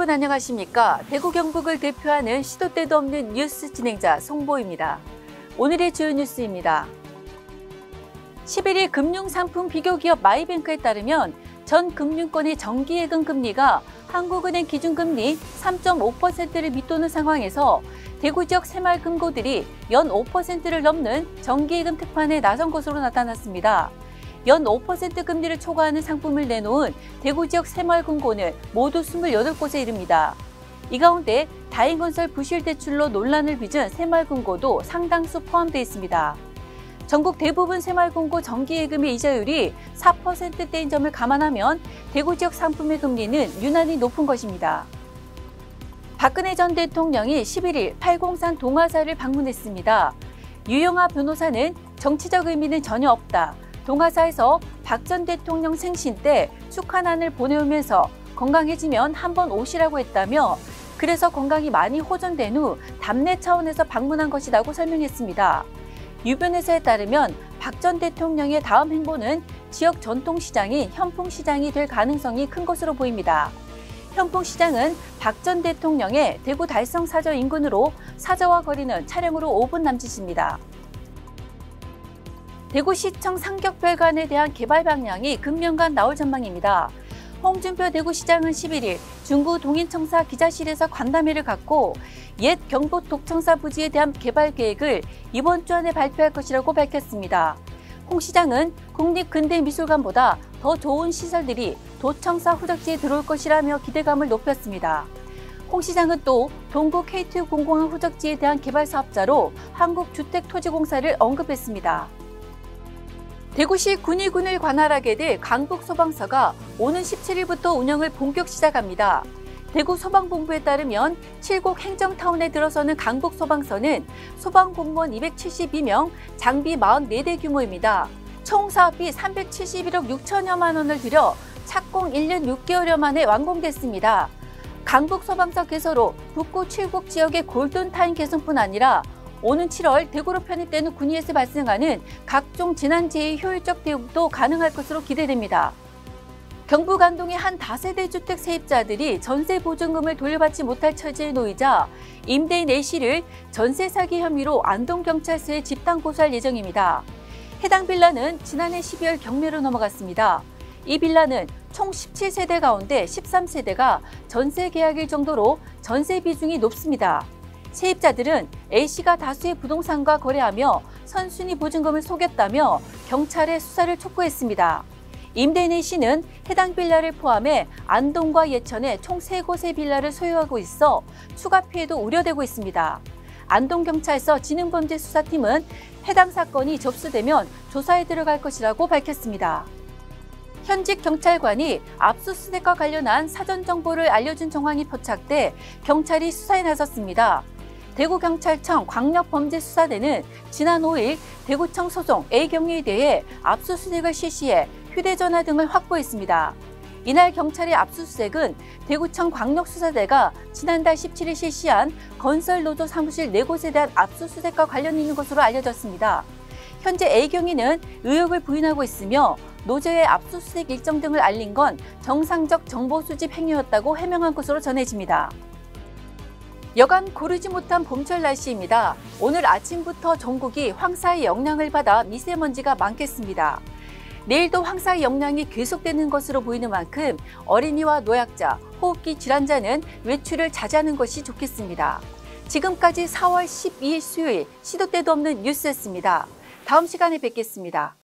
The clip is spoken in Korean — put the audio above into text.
여러분 안녕하십니까? 대구 경북을 대표하는 시도 때도 없는 뉴스 진행자 송보입니다. 오늘의 주요 뉴스입니다. 11일 금융상품 비교기업 마이뱅크에 따르면 전 금융권의 정기예금 금리가 한국은행 기준금리 3.5%를 밑도는 상황에서 대구 지역 새마을금고들이 연 5%를 넘는 정기예금 특판에 나선 것으로 나타났습니다. 연 5% 금리를 초과하는 상품을 내놓은 대구 지역 새마을금고는 모두 28곳에 이릅니다. 이 가운데 다인건설 부실대출로 논란을 빚은 새마을금고도 상당수 포함되어 있습니다. 전국 대부분 새마을금고 정기예금의 이자율이 4%대인 점을 감안하면 대구 지역 상품의 금리는 유난히 높은 것입니다. 박근혜 전 대통령이 11일 팔공산 동화사를 방문했습니다. 유영하 변호사는 정치적 의미는 전혀 없다. 동화사에서 박 전 대통령 생신 때 축하난을 보내오면서 건강해지면 한번 오시라고 했다며 그래서 건강이 많이 호전된 후 답례 차원에서 방문한 것이라고 설명했습니다. 유 변호사에 따르면 박 전 대통령의 다음 행보는 지역 전통시장인 현풍시장이 될 가능성이 큰 것으로 보입니다. 현풍시장은 박 전 대통령의 대구 달성 사저 인근으로 사저와 거리는 차량으로 5분 남짓입니다. 대구시청 상격별관에 대한 개발 방향이 금년간 나올 전망입니다. 홍준표 대구시장은 11일 중구 동인청사 기자실에서 간담회를 갖고 옛 경북 독청사 부지에 대한 개발 계획을 이번 주 안에 발표할 것이라고 밝혔습니다. 홍 시장은 국립근대미술관보다 더 좋은 시설들이 도청사 후적지에 들어올 것이라며 기대감을 높였습니다. 홍 시장은 또 동구 K2 공공항 후적지에 대한 개발 사업자로 한국주택토지공사를 언급했습니다. 대구시 군위군을 관할하게 될 강북소방서가 오는 17일부터 운영을 본격 시작합니다. 대구 소방본부에 따르면 7곡 행정타운에 들어서는 강북소방서는 소방공무원 272명, 장비 44대 규모입니다. 총 사업비 371억 6천여만 원을 들여 착공 1년 6개월여 만에 완공됐습니다. 강북소방서 개소로 북구 7곡 지역의 골든타임 개선뿐 아니라 오는 7월 대구로 편입되는 군위에서 발생하는 각종 재난재해 효율적 대응도 가능할 것으로 기대됩니다. 경북 안동의 한 다세대 주택 세입자들이 전세 보증금을 돌려받지 못할 처지에 놓이자 임대인 A씨를 전세 사기 혐의로 안동경찰서에 집단 고소할 예정입니다. 해당 빌라는 지난해 12월 경매로 넘어갔습니다. 이 빌라는 총 17세대 가운데 13세대가 전세 계약일 정도로 전세 비중이 높습니다. 세입자들은 A씨가 다수의 부동산과 거래하며 선순위 보증금을 속였다며 경찰에 수사를 촉구했습니다. 임대인 A씨는 해당 빌라를 포함해 안동과 예천에 총 3곳의 빌라를 소유하고 있어 추가 피해도 우려되고 있습니다. 안동경찰서 지능범죄수사팀은 해당 사건이 접수되면 조사에 들어갈 것이라고 밝혔습니다. 현직 경찰관이 압수수색과 관련한 사전 정보를 알려준 정황이 포착돼 경찰이 수사에 나섰습니다. 대구경찰청 광역범죄수사대는 지난 5일 대구청 소속 A경위에 대해 압수수색을 실시해 휴대전화 등을 확보했습니다. 이날 경찰의 압수수색은 대구청 광역수사대가 지난달 17일 실시한 건설노조 사무실 4곳에 대한 압수수색과 관련이 있는 것으로 알려졌습니다. 현재 A경위는 의혹을 부인하고 있으며 노조의 압수수색 일정 등을 알린 건 정상적 정보 수집 행위였다고 해명한 것으로 전해집니다. 여간 고르지 못한 봄철 날씨입니다. 오늘 아침부터 전국이 황사의 영향을 받아 미세먼지가 많겠습니다. 내일도 황사의 영향이 계속되는 것으로 보이는 만큼 어린이와 노약자, 호흡기 질환자는 외출을 자제하는 것이 좋겠습니다. 지금까지 4월 12일 수요일 시도 때도 없는 뉴스였습니다. 다음 시간에 뵙겠습니다.